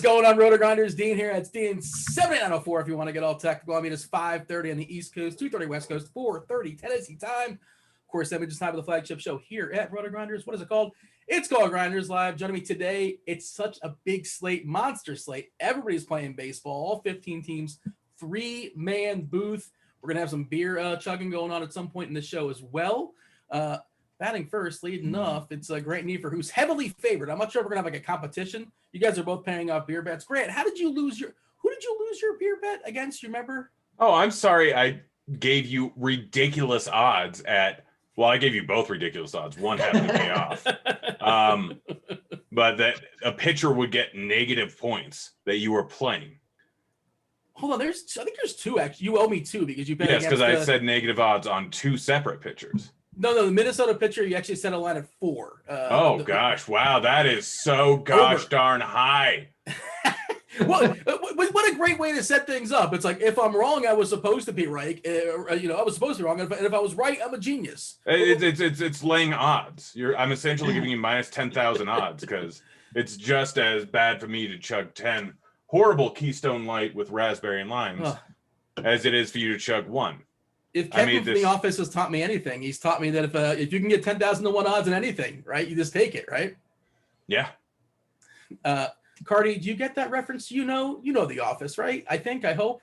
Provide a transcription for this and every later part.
Going on, Rotogrinders? Dean here. It's Dean 7904 if you want to get all technical. I mean, it's 5:30 on the East Coast, 2:30 West Coast, 4:30 Tennessee time. Of course, that just time of the flagship show here at Rotogrinders. What is it called? It's called Grinderslive. Joining me today, it's such a big slate, monster slate. Everybody's playing baseball, all 15 teams, 3-man booth. We're going to have some beer chugging going on at some point in the show as well. Batting first, leading off, it's Grant Neefer, who's heavily favored. I'm not sure if we're gonna have like a competition. You guys are both paying off beer bets. Grant, who did you lose your beer bet against? You remember? Oh, I'm sorry. I gave you ridiculous odds I gave you both ridiculous odds. One happened to pay off. But that a pitcher would get negative points that you were playing. Hold on, I think there's two actually. You owe me two because you bet. Yes, because I said negative odds on two separate pitchers. No, the Minnesota pitcher, you actually set a line at 4. Gosh. Wow. That is so darn high. What a great way to set things up. It's like, if I'm wrong, I was supposed to be right. I was supposed to be wrong. And if I was right, I'm a genius. It's laying odds. I'm essentially giving you minus 10,000 odds because it's just as bad for me to chug 10 horrible Keystone Light with raspberry and limes as it is for you to chug 1. If Kevin from The Office has taught me anything, he's taught me that if you can get 10,000 to 1 odds in anything, right, you just take it, right? Yeah. Cardi, do you get that reference? You know The Office, right? I hope.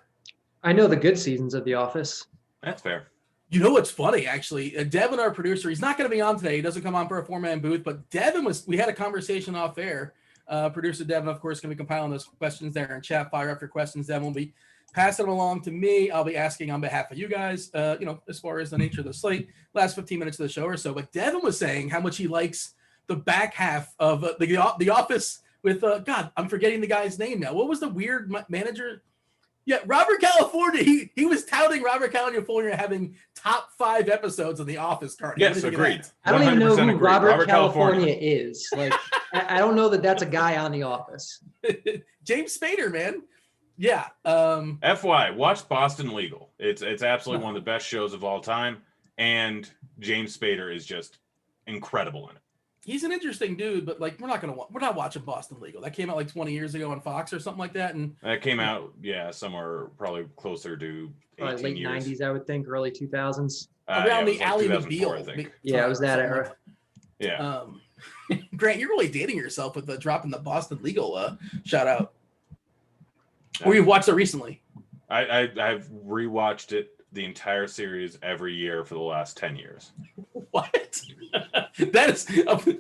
I know the good seasons of The Office. That's fair. You know what's funny, actually? Devin, our producer, he's not going to be on today. He doesn't come on for a 4-man booth, but Devin we had a conversation off air. Producer Devin, of course, going to be compiling those questions there in chat. Fire up your questions. Devin will be passing them along to me. I'll be asking on behalf of you guys, as far as the nature of the slate, last 15 minutes of the show or so. But Devin was saying how much he likes the back half of the Office with, God, I'm forgetting the guy's name now. What was the weird manager? Yeah, Robert California. He was touting Robert California having top 5 episodes of The Office. Card. Yes, agreed. I don't even know who Robert California is. Like, I don't know that that's a guy on The Office. James Spader, man. Yeah. FY, watch Boston Legal. It's absolutely one of the best shows of all time, and James Spader is just incredible in it. He's an interesting dude, but like we're not watching Boston Legal. That came out like 20 years ago on Fox or something like that, and that came out somewhere probably closer to 18 late years. 90s, I would think, early 2000s. Around the like Ally McBeal, I think. Yeah, it was that era. Yeah. Grant, you're really dating yourself with dropping the Boston Legal shout out. Or you've watched it recently? I've rewatched it, the entire series, every year for the last 10 years. What? That is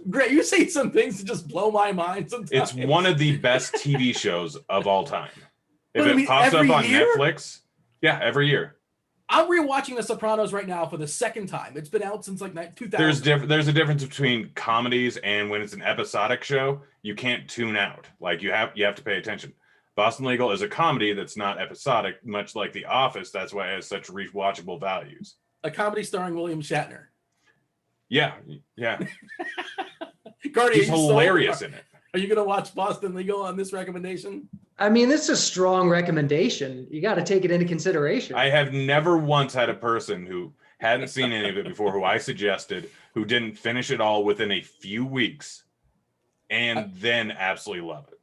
Grant. You say some things that just blow my mind sometimes. It's one of the best TV shows of all time. If it pops up on Netflix, every year. I'm rewatching The Sopranos right now for the second time. It's been out since like 2000. There's a difference between comedies and when it's an episodic show, you can't tune out. Like you have to pay attention. Boston Legal is a comedy that's not episodic, much like The Office. That's why it has such rewatchable values. A comedy starring William Shatner. Yeah. Cardi, he's hilarious in it. Are you going to watch Boston Legal on this recommendation? I mean, this is a strong recommendation. You got to take it into consideration. I have never once had a person who hadn't seen any of it before, who I suggested, who didn't finish it all within a few weeks and then absolutely love it.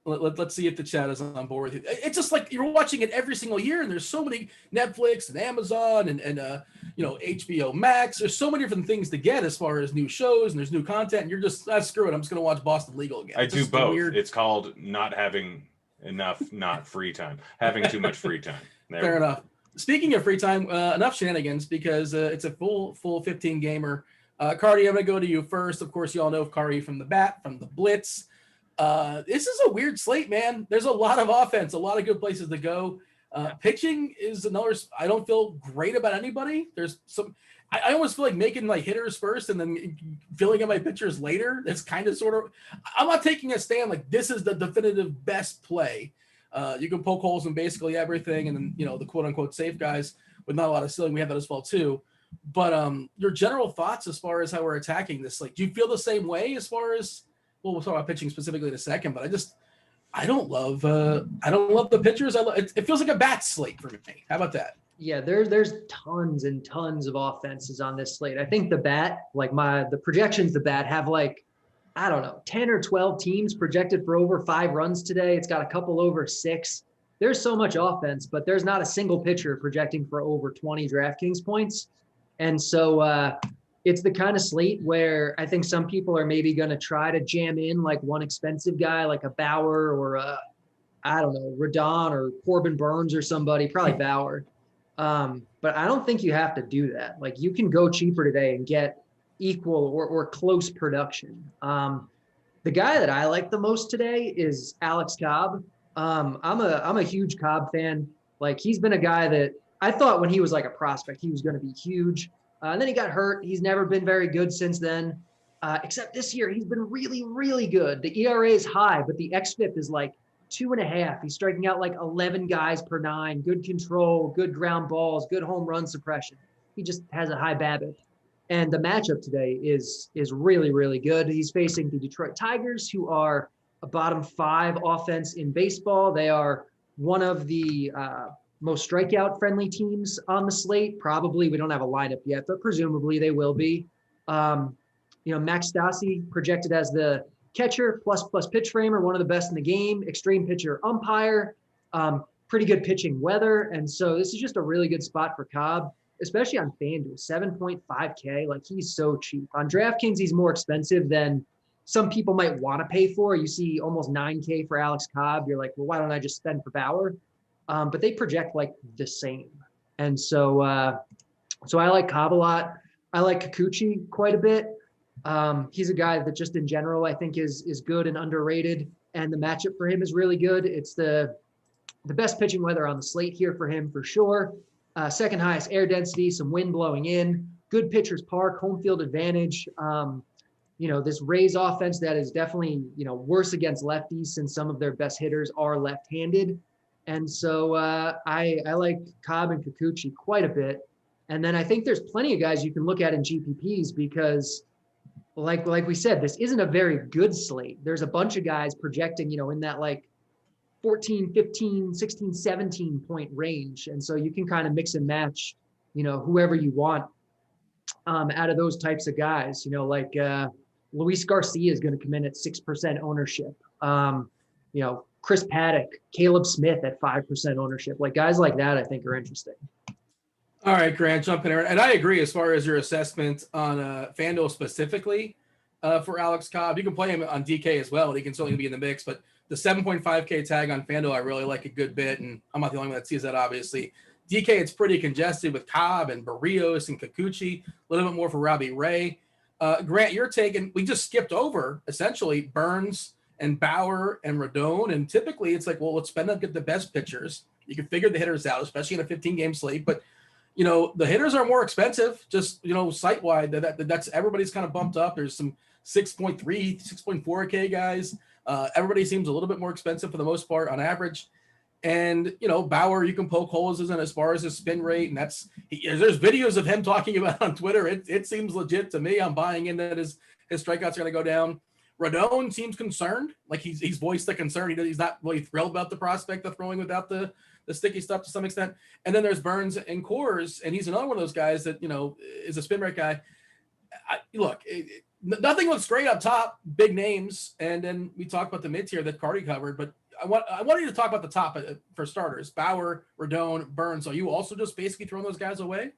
Let's see if the chat is on board with it. It's just like you're watching it every single year, and there's so many Netflix and Amazon and HBO Max. There's so many different things to get as far as new shows, and there's new content, and you're just screw it. I'm just gonna watch Boston Legal again. I do both. It's called not having enough free time, having too much free time. Fair enough. Speaking of free time, enough shenanigans, because it's a full 15 gamer. Cardi, I'm gonna go to you first. Of course, you all know Cardi from the Bat, from the Blitz. This is a weird slate, man. There's a lot of offense, a lot of good places to go. Pitching is another. I don't feel great about anybody. There's some. I almost feel like making like hitters first and then filling in my pitchers later. That's kind of sort of. I'm not taking a stand like this is the definitive best play. You can poke holes in basically everything, and then the quote unquote safe guys with not a lot of ceiling. We have that as well too. But your general thoughts as far as how we're attacking this, like, do you feel the same way as far as? Well, we'll talk about pitching specifically in a second, but I don't love the pitchers. It feels like a bat slate for me. How about that? Yeah, there's tons and tons of offenses on this slate. I think the Bat, like the projections, the Bat have like, I don't know, 10 or 12 teams projected for over 5 runs today. It's got a couple over 6. There's so much offense, but there's not a single pitcher projecting for over 20 DraftKings points. And so it's the kind of slate where I think some people are maybe going to try to jam in like one expensive guy, like a Bauer or I don't know, Rodon or Corbin Burns or somebody, probably Bauer. But I don't think you have to do that. Like, you can go cheaper today and get equal or close production. The guy that I like the most today is Alex Cobb. I'm a huge Cobb fan. Like, he's been a guy that I thought when he was like a prospect, he was going to be huge. And then he got hurt. He's never been very good since then, except this year. He's been really, really good. The ERA is high, but the xFIP is like 2.5. He's striking out like 11 guys per 9. Good control, good ground balls, good home run suppression. He just has a high BABIP. And the matchup today is really, really good. He's facing the Detroit Tigers, who are a bottom 5 offense in baseball. They are one of the most strikeout-friendly teams on the slate. Probably, we don't have a lineup yet, but presumably they will be. Max Stassi projected as the catcher, plus pitch framer, one of the best in the game, extreme pitcher umpire, pretty good pitching weather. And so this is just a really good spot for Cobb, especially on FanDuel, 7.5K. Like, he's so cheap. On DraftKings, he's more expensive than some people might want to pay for. You see almost 9K for Alex Cobb. You're like, well, why don't I just spend for Bauer? But they project like the same. And so I like Cobb a lot. I like Kikuchi quite a bit. He's a guy that just in general I think is good and underrated, and the matchup for him is really good. It's the best pitching weather on the slate here for him for sure. Second highest air density, some wind blowing in, good pitcher's park, home field advantage. This Rays offense that is definitely worse against lefties since some of their best hitters are left-handed. And so I like Cobb and Kikuchi quite a bit. And then I think there's plenty of guys you can look at in GPPs because like we said, this isn't a very good slate. There's a bunch of guys projecting, in that like 14, 15, 16, 17 point range. And so you can kind of mix and match, whoever you want out of those types of guys, like Luis Garcia is going to come in at 6% ownership. Chris Paddock, Caleb Smith at 5% ownership. Like, guys like that, I think are interesting. All right, Grant, jump in here. And I agree as far as your assessment on FanDuel specifically for Alex Cobb. You can play him on DK as well. He can certainly be in the mix. But the 7.5K tag on FanDuel, I really like a good bit. And I'm not the only one that sees that, obviously. DK, it's pretty congested with Cobb and Barrios and Kikuchi. A little bit more for Robbie Ray. Grant, you're taking – we just skipped over, essentially, Burns and Bauer and Rodon. And typically it's like, well, let's spend up, get the best pitchers. You can figure the hitters out, especially in a 15-game slate. But the hitters are more expensive, just, site-wide. That's everybody's kind of bumped up. There's some 6.3, 6.4K guys. Everybody seems a little bit more expensive for the most part on average. And, Bauer, you can poke holes in as far as his spin rate. And there's videos of him talking about on Twitter. It seems legit to me. I'm buying in that his strikeouts are going to go down. Rodon seems concerned. Like he's voiced the concern. He's not really thrilled about the prospect of throwing without the sticky stuff to some extent. And then there's Burns and Coors, and he's another one of those guys that, is a spin rate guy. Nothing looks great up top, big names. And then we talked about the mid tier that Cardi covered, but I wanted you to talk about the top for starters. Bauer, Rodon, Burns. Are you also just basically throwing those guys away?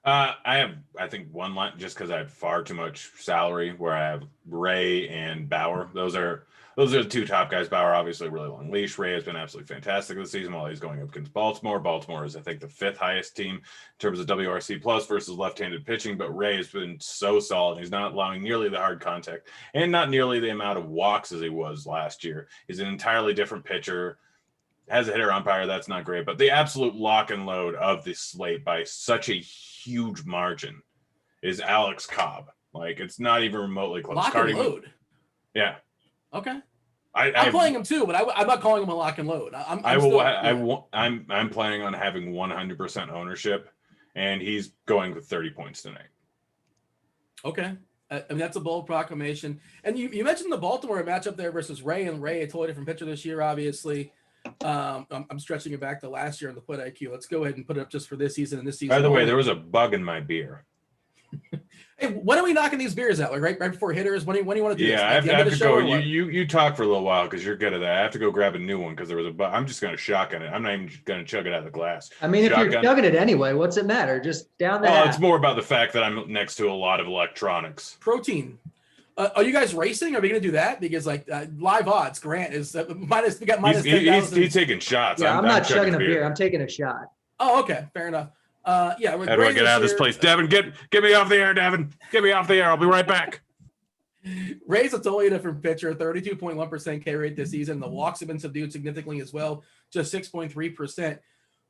I think one line just because I have far too much salary where I have Ray and Bauer. Those are the two top guys. Bauer, obviously, really long leash. Ray has been absolutely fantastic this season while he's going up against Baltimore. Baltimore is, I think, the 5th highest team in terms of WRC plus versus left-handed pitching, but Ray has been so solid. He's not allowing nearly the hard contact and not nearly the amount of walks as he was last year. He's an entirely different pitcher. Has a hitter umpire, that's not great, but the absolute lock and load of this slate by such a huge margin is Alex Cobb. Like, it's not even remotely close. Lock and load. Yeah. Okay. I'm playing him too, but I'm not calling him a lock and load. I'm planning on having 100% ownership, and he's going with 30 points tonight. Okay. I mean, that's a bold proclamation. And you mentioned the Baltimore matchup there versus Ray, and Ray, a totally different pitcher this year, obviously. I'm stretching it back to last year on the Put IQ. Let's go ahead and put it up just for this season and this season. By the way, there was a bug in my beer. Hey, when are we knocking these beers out? Like right before hitters? When do you want to do this? Yeah, I have to go. You talk for a little while because you're good at that. I have to go grab a new one because there was a bug. I'm just going to shotgun it. I'm not even going to chug it out of the glass. I mean, if you're chugging it anyway, what's it matter? Just down the Well, it's more about the fact that I'm next to a lot of electronics. Protein. Are you guys racing? Are we going to do that? Because live odds, Grant is minus. We got minus 10,000. He's taking shots. Yeah, I'm not chugging a beer. I'm taking a shot. Oh, okay, fair enough. Yeah. How do I get out of this place, Devin? Get me off the air, Devin. Get me off the air. I'll be right back. Ray's a totally different pitcher. 32.1% K rate this season. The walks have been subdued significantly as well, just 6.3%.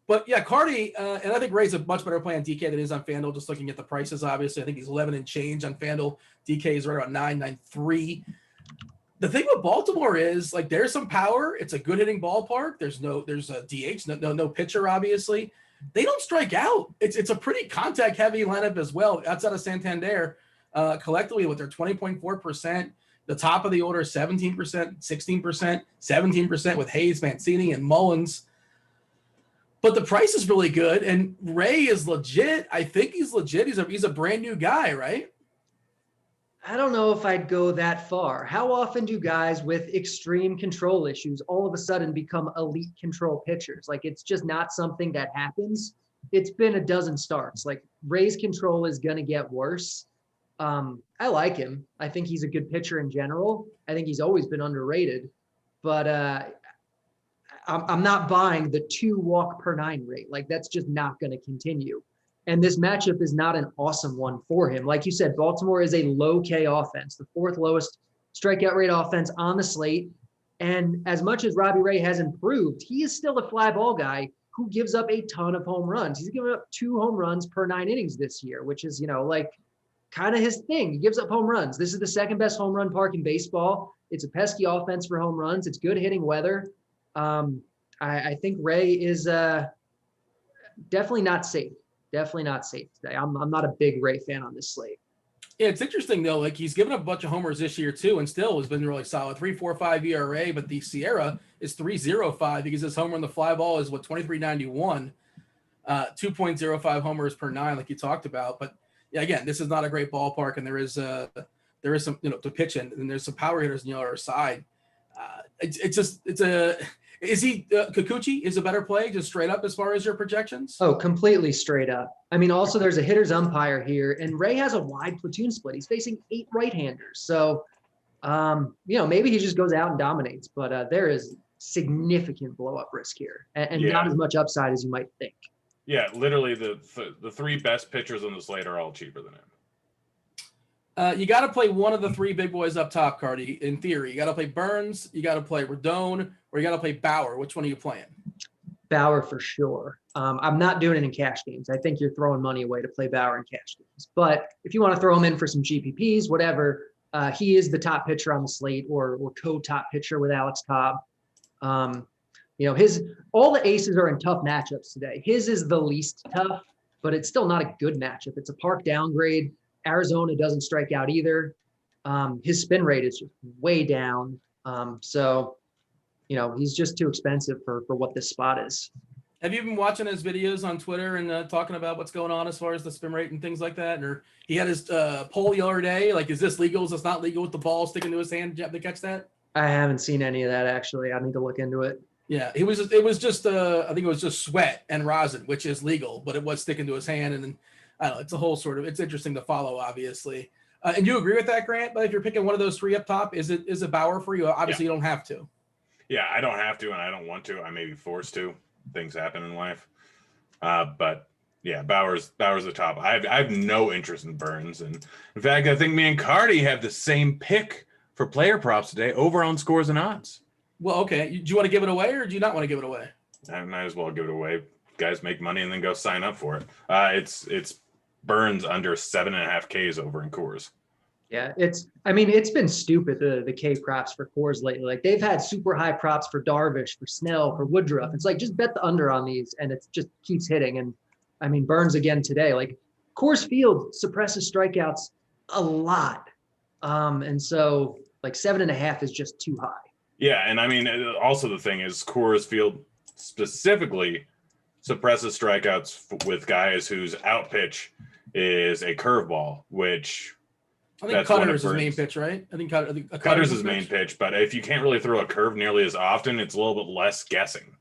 But yeah, Cardi, and I think Ray's a much better play on DK than he is on FanDuel, just looking at the prices, obviously. I think he's 11 and change on FanDuel. DK is right around 9.93. The thing with Baltimore is, there's some power. It's a good hitting ballpark. There's a DH, no pitcher, obviously. They don't strike out. It's a pretty contact-heavy lineup as well, outside of Santander, collectively with their 20.4%. The top of the order, 17%, 16%, 17% with Hayes, Mancini, and Mullins. But the price is really good, and Ray is legit. I think he's legit. He's a brand new guy, right? I don't know if I'd go that far. How often do guys with extreme control issues all of a sudden become elite control pitchers? It's just not something that happens. It's been a dozen starts. Ray's control is going to get worse. I like him. I think he's a good pitcher in general. I think he's always been underrated, but I'm not buying the 2 walk per 9 rate. That's just not going to continue. And this matchup is not an awesome one for him. Like you said, Baltimore is a low K offense, the 4th lowest strikeout rate offense on the slate. And as much as Robbie Ray has improved, he is still a fly ball guy who gives up a ton of home runs. He's given up 2 home runs per 9 innings this year, which is, kind of his thing. He gives up home runs. This is the 2nd best home run park in baseball. It's a pesky offense for home runs. It's good hitting weather. I think Ray is definitely not safe. Definitely not safe today. I'm not a big Ray fan on this slate. Yeah, it's interesting though. He's given up a bunch of homers this year too, and still has been really solid. 3.45 ERA, but the Sierra is 3.05 because his homer on the fly ball is 23.91, 2.05 homers per 9, like you talked about. But yeah, again, this is not a great ballpark, and there is some to pitch in, and there's some power hitters on the other side. Is he Kikuchi is a better play just straight up as far as your projections? Oh, completely straight up. I mean, also there's a hitter's umpire here, and Ray has a wide platoon split. He's facing 8 right-handers. So, maybe he just goes out and dominates, but there is significant blow-up risk here and not as much upside as you might think. Yeah, literally the 3 best pitchers on the slate are all cheaper than him. You got to play one of the 3 big boys up top, Cardi, in theory. You got to play Burns, you got to play Rodon, or you got to play Bauer. Which one are you playing? Bauer for sure. I'm not doing it in cash games. I think you're throwing money away to play Bauer in cash games. But if you want to throw him in for some GPPs, whatever, he is the top pitcher on the slate or co-top pitcher with Alex Cobb. All the aces are in tough matchups today. His is the least tough, but it's still not a good matchup. It's a park downgrade. Arizona doesn't strike out either. his spin rate is just way down. So, he's just too expensive for what this spot is. Have you been watching his videos on Twitter and talking about what's going on as far as the spin rate and things like that? Or he had his poll the other day, like, is this legal? Is this not legal with the ball sticking to his hand? Did you have to catch that? I haven't seen any of that, actually. I need to look into it. Yeah, it was just I think it was just sweat and rosin, which is legal, but it was sticking to his hand. And then, I don't know, it's a whole it's interesting to follow, obviously. And you agree with that, Grant? But if you're picking one of those three up top, is it Bauer for you? Obviously, You don't have to. Yeah, I don't have to, and I don't want to. I may be forced to. Things happen in life. But yeah, Bauer's the top. I have no interest in Burns. And in fact, I think me and Cardi have the same pick for player props today over on Scores and Odds. Well, okay. Do you want to give it away or do you not want to give it away? I might as well give it away. Guys make money and then go sign up for it. It's Burns under 7.5 Ks over in Coors. Yeah, it's been stupid, the K props for Coors lately. Like, they've had super high props for Darvish, for Snell, for Woodruff. It's like, just bet the under on these, and it just keeps hitting. And Burns again today. Like, Coors Field suppresses strikeouts a lot. And so, like, 7.5 is just too high. Yeah, and also the thing is Coors Field specifically suppresses strikeouts with guys whose out pitch is a curveball, which I think cutter is his main pitch, right? I think cutter's his main pitch, but if you can't really throw a curve nearly as often, it's a little bit less guessing.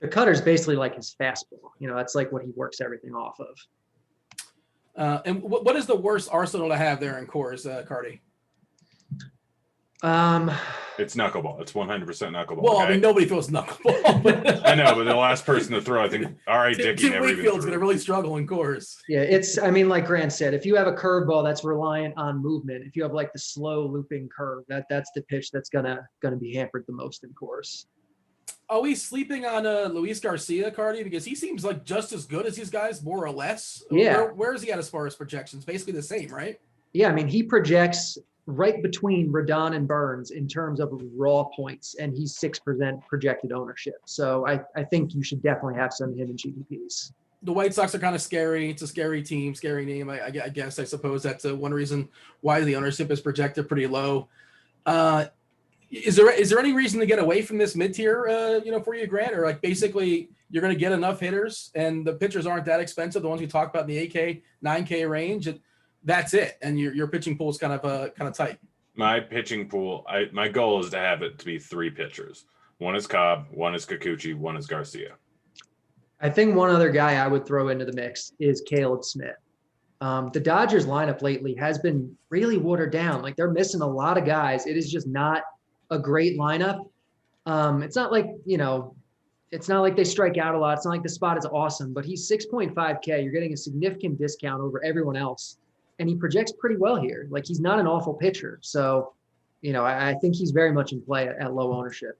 The cutter's basically like his fastball. That's like what he works everything off of. And what is the worst arsenal to have there in Coors, Cardi? It's knuckleball. It's 100% knuckleball. Well, okay? Nobody throws knuckleball. But I know, but the last person to throw, I think, R.A. Dickey never even threw. Wakefield's going to really struggle in Coors. Yeah, it's, like Grant said, if you have a curveball that's reliant on movement, if you have like the slow looping curve, that's the pitch that's gonna be hampered the most in Coors. Are we sleeping on Luis Garcia, Cardi? Because he seems like just as good as these guys, more or less. Yeah. Where is he at as far as projections? Basically the same, right? Yeah, he projects right between Rodon and Burns in terms of raw points, and he's 6% projected ownership. So I think you should definitely have some of him in GPPs. The White Sox are kind of scary. It's a scary team, scary name. I guess, I suppose that's one reason why the ownership is projected pretty low. Is there any reason to get away from this mid-tier, for you, Grant? Or like basically you're going to get enough hitters and the pitchers aren't that expensive. The ones we talked about in the 8K, 9K range. That's it, and your pitching pool is kind of tight. My pitching pool, my goal is to have it to be 3 pitchers. One is Cobb, one is Kikuchi, one is Garcia. I think one other guy I would throw into the mix is Caleb Smith. The Dodgers lineup lately has been really watered down. Like, they're missing a lot of guys. It is just not a great lineup. It's not like, it's not like they strike out a lot. It's not like the spot is awesome, but he's 6.5K. You're getting a significant discount over everyone else. And he projects pretty well here. Like, he's not an awful pitcher. So, I think he's very much in play at low ownership.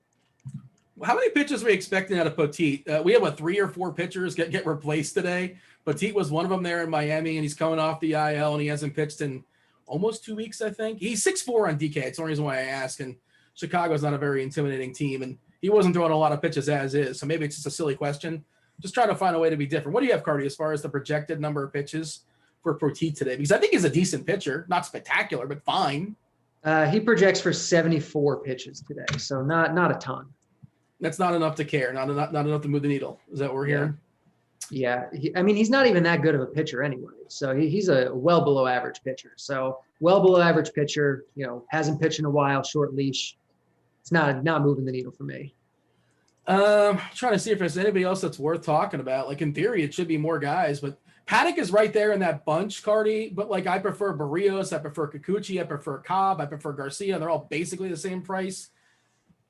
How many pitches are we expecting out of Petit? We have 3 or 4 pitchers get replaced today. Petit was one of them there in Miami, and he's coming off the IL, and he hasn't pitched in almost 2 weeks, I think. He's 6'4" on DK. It's the only reason why I ask. And Chicago's not a very intimidating team, and he wasn't throwing a lot of pitches as is. So maybe it's just a silly question. Just trying to find a way to be different. What do you have, Cardi, as far as the projected number of pitches for Petit today? Because I think he's a decent pitcher, not spectacular, but fine. He projects for 74 pitches today, so not a ton. That's not enough to care, not enough to move the needle. Is that what we're hearing? Yeah, he's not even that good of a pitcher anyway. So he's a well below average pitcher. So well below average pitcher, hasn't pitched in a while, short leash. It's not moving the needle for me. Trying to see if there's anybody else that's worth talking about. Like, in theory, it should be more guys, but Paddock is right there in that bunch, Cardi. But like, I prefer Barrios, I prefer Kikuchi, I prefer Cobb, I prefer Garcia. They're all basically the same price.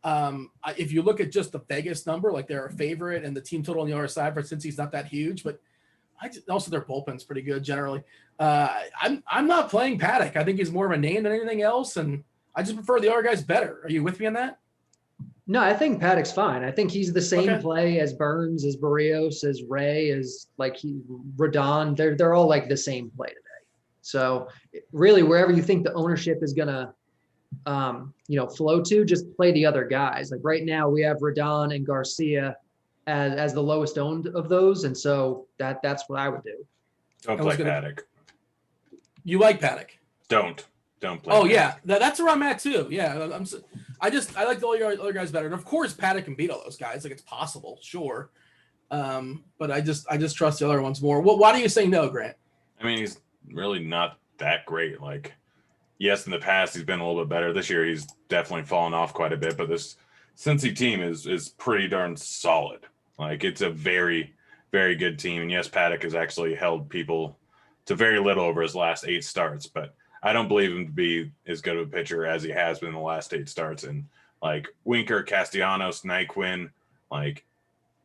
If you look at just the Vegas number, like, they're a favorite, and the team total on the other side, for since he's not that huge, but also their bullpen's pretty good generally. I'm not playing Paddock. I think he's more of a name than anything else, and I just prefer the other guys better. Are you with me on that? No, I think Paddock's fine. I think he's the same play as Burns, as Barrios, as Ray, as Rodon. They're all like the same play today. So really, wherever you think the ownership is gonna flow to, just play the other guys. Like, right now we have Rodon and Garcia as the lowest owned of those, and so that's what I would do. Don't play Paddock. You like Paddock? Don't. don't play. Oh Paddock. yeah, that's where I'm at too. Yeah, I like the other guys better, and of course Paddock can beat all those guys. Like it's possible, sure. But I just trust the other ones more. Why do you say no, Grant? I mean, he's really not that great. Like, yes, in the past he's been a little bit better. This year he's definitely fallen off quite a bit. But this Cincy team is pretty darn solid. Like, it's a very, very good team. And yes, Paddock has actually held people to very little over his last 8 starts. But I don't believe him to be as good of a pitcher as he has been in the last 8 starts. And like Winker, Castellanos, Nyquin, like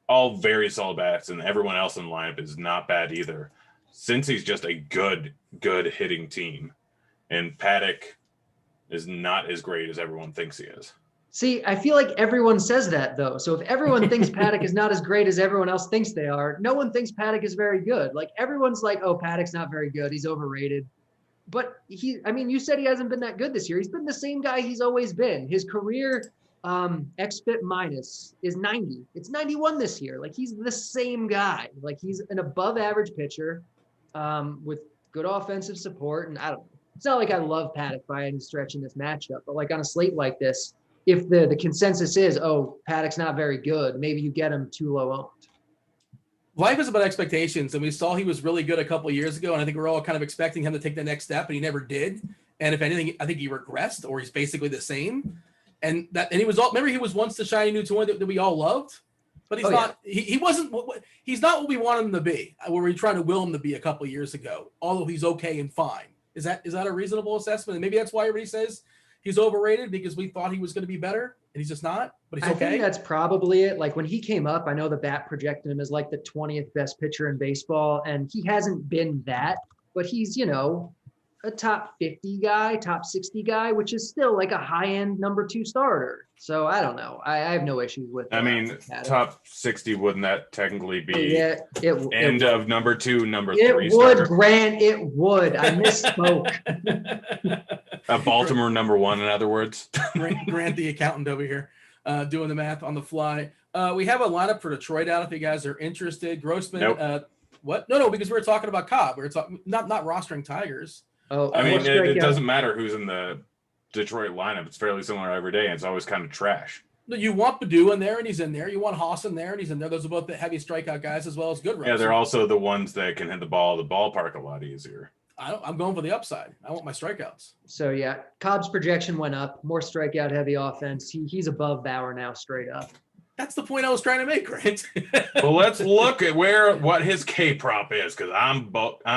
all very solid bats, and everyone else in the lineup is not bad either. Cincy's just a good hitting team, and Paddock is not as great as everyone thinks he is. See, I feel like everyone says that though. So if everyone thinks Paddock is not as great as everyone else thinks they are, no one thinks Paddock is very good. Like everyone's like, oh, Paddock's not very good. He's overrated. But you said he hasn't been that good this year. He's been the same guy he's always been. His career xFIP minus is 90. It's 91 this year. Like he's the same guy. Like he's an above average pitcher with good offensive support. And I don't know. It's not like I love Paddock by any stretch in this matchup, but like on a slate like this, if the consensus is, oh, Paddock's not very good, maybe you get him too low owned. Life is about expectations, and we saw he was really good a couple of years ago, and I think we're all kind of expecting him to take the next step, and he never did. And if anything, I think he regressed, or he's basically the same. And he was all. Remember, he was once the shiny new toy that we all loved, but he's not. Yeah. He wasn't. He's not what we wanted him to be. Where we trying to will him to be a couple of years ago. Although he's okay and fine. Is that a reasonable assessment? And maybe that's why everybody says he's overrated, because we thought he was going to be better, and he's just not. But he's okay. I think that's probably it. Like when he came up, I know the BAT projected him as like the 20th best pitcher in baseball, and he hasn't been that. But he's a top 50 guy, top 60 guy, which is still like a high-end number 2 starter. So I don't know. I have no issues with that. I mean, top 60, wouldn't that technically be end of number 2, number 3 It starter? would, Grant. It would. I misspoke. A Baltimore number 1, in other words. Grant the accountant over here doing the math on the fly. We have a lineup for Detroit out if you guys are interested. Grossman. Nope. What? No, because we were talking about Cobb. We were talking not rostering Tigers. Oh, I mean, it doesn't matter who's in the Detroit lineup. It's fairly similar every day, and it's always kind of trash. You want Badu in there, and he's in there. You want Haas in there, and he's in there. Those are both the heavy strikeout guys as well as good runs. Yeah, they're also the ones that can hit the ball at the ballpark a lot easier. I'm going for the upside. I want my strikeouts. So, yeah, Cobb's projection went up. More strikeout-heavy offense. He's above Bauer now, straight up. That's the point I was trying to make, Grant. Well, let's look at what his K-prop is, because I'm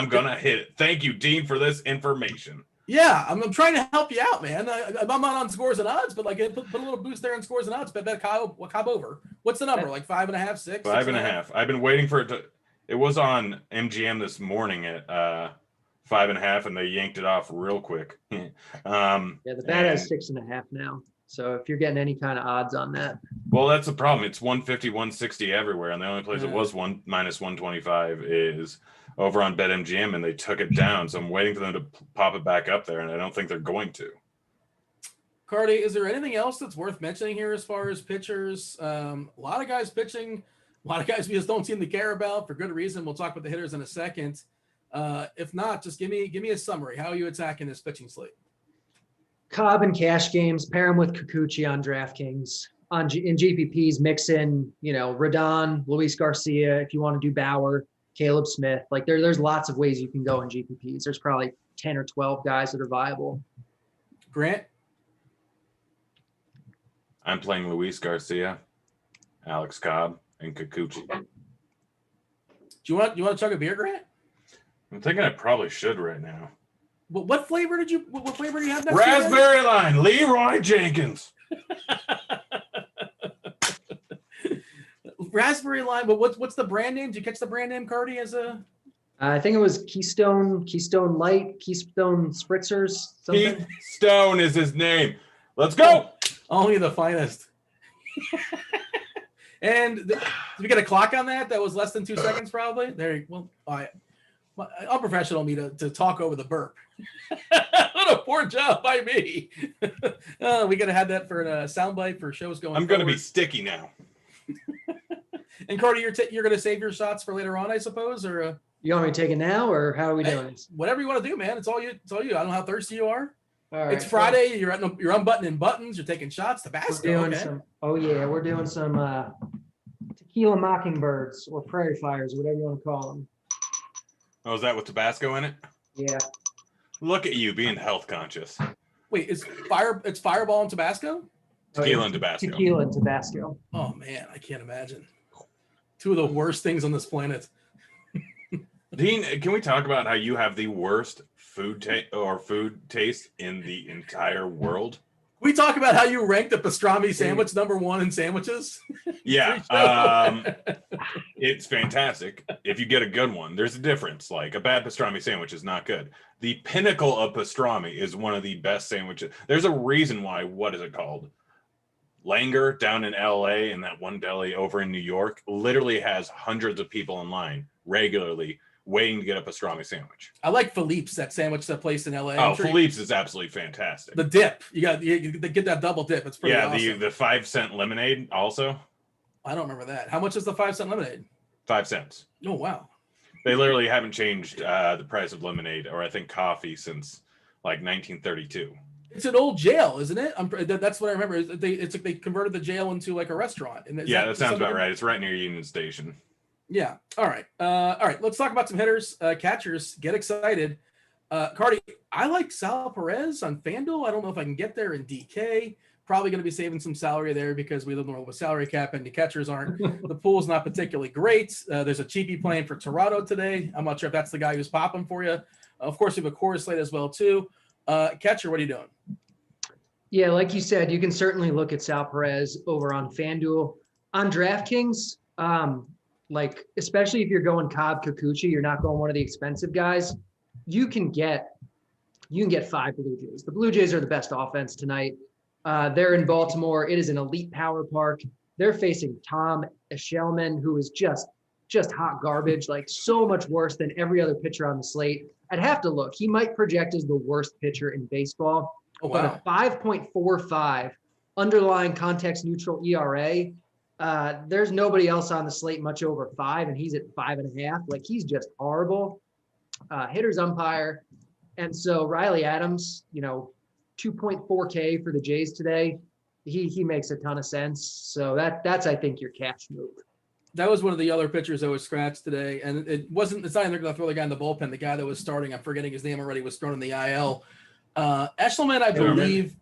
gonna hit it. Thank you, Dean, for this information. Yeah, I'm trying to help you out, man. I'm not on scores and odds, but like put a little boost there on scores and odds. Bet Cobb over. What's the number? Like 5.5, 6? 5.5. I've been waiting for it to. It was on MGM this morning at 5.5, and they yanked it off real quick. Yeah, the bet has 6.5 now. So if you're getting any kind of odds on that. Well, that's the problem. It's 150, 160 everywhere. And the only place it was minus 125 is over on BetMGM, and they took it down. So I'm waiting for them to pop it back up there, and I don't think they're going to. Cardi, is there anything else that's worth mentioning here as far as pitchers? A lot of guys pitching, a lot of guys we just don't seem to care about for good reason. We'll talk about the hitters in a second. If not, just give me a summary. How are you attacking this pitching slate? Cobb and cash games, pair him with Kikuchi on DraftKings. In GPPs, mix in, Rodon, Luis Garcia, if you want to do Bauer, Caleb Smith. Like there's lots of ways you can go in GPPs. There's probably 10 or 12 guys that are viable. Grant? I'm playing Luis Garcia, Alex Cobb, and Kikuchi. Do you want to chug a beer, Grant? I'm thinking I probably should right now. What flavor do you have next? Raspberry line, Leroy Jenkins. Raspberry lime, but what's the brand name? Did you catch the brand name, Cardi? I think it was Keystone Light, Keystone Spritzers. Something. Keystone is his name. Let's go. Only the finest. And did we get a clock on that? That was less than 2 seconds, probably. There. Well, unprofessional me to talk over the burp. What a poor job by me. We gotta have that for a soundbite for shows going. I'm gonna be sticky now. And Cardi, you're gonna save your shots for later on, I suppose, or you want me to take it now, or how are we doing this? Whatever you want to do, man. It's all you. I don't know how thirsty you are. All right. It's Friday. You're unbuttoning buttons. You're taking shots. We're Tabasco. doing Okay. some. Oh yeah, we're doing some tequila mockingbirds or prairie fires, whatever you want to call them. Oh, is that with Tabasco in it? Yeah. Look at you being health conscious. Wait, it's Fireball and Tabasco? Tequila and Tabasco. Tequila and Tabasco. Oh man, I can't imagine. Two of the worst things on this planet. Dean, can we talk about how you have the worst food taste in the entire world? Can we talk about how you ranked the pastrami sandwich #1 in sandwiches? Yeah, it's fantastic. If you get a good one, there's a difference. Like a bad pastrami sandwich is not good. The pinnacle of pastrami is one of the best sandwiches. There's a reason why. What is it called? Langer down in LA in that one deli over in New York literally has hundreds of people in line regularly waiting to get a pastrami sandwich. I like Philippe's, that sandwich that place in LA. Oh, Philippe's is absolutely fantastic. The dip, you get that double dip. It's pretty awesome. The 5-cent lemonade also. I don't remember that. How much is the 5-cent lemonade? 5 cents. Oh wow. They literally haven't changed the price of lemonade or I think coffee since like 1932. It's an old jail, isn't it? That's what I remember. It's like they converted the jail into like a restaurant. And that sounds about right. It's right near Union Station. Yeah. All right. Let's talk about some hitters. Catchers, get excited. Cardi, I like Sal Perez on FanDuel. I don't know if I can get there in DK. Probably going to be saving some salary there because we live in the world with salary cap and the catchers aren't. The pool's not particularly great. There's a cheapie playing for Toronto today. I'm not sure if that's the guy who's popping for you. Of course, we have a Coors slate as well too. Catcher, what are you doing? Yeah, like you said, you can certainly look at Sal Perez over on FanDuel. On DraftKings, like especially if you're going Cobb Kikuchi, you're not going one of the expensive guys. You can get 5 Blue Jays. The Blue Jays are the best offense tonight. They're in Baltimore. It is an elite power park. They're facing Tom Eshelman, who is just hot garbage, like so much worse than every other pitcher on the slate. I'd have to look. He might project as the worst pitcher in baseball. Oh, wow. But a 5.45 underlying context neutral ERA. There's nobody else on the slate much over 5, and he's at 5.5. Like he's just horrible. Hitters umpire. And so Riley Adams, 2.4K for the Jays today. He makes a ton of sense. So that's I think your cash move. That was one of the other pitchers that was scratched today, and it's not even they're going to throw the guy in the bullpen. The guy that was starting, I'm forgetting his name already, was thrown in the IL. Eshelman, I believe,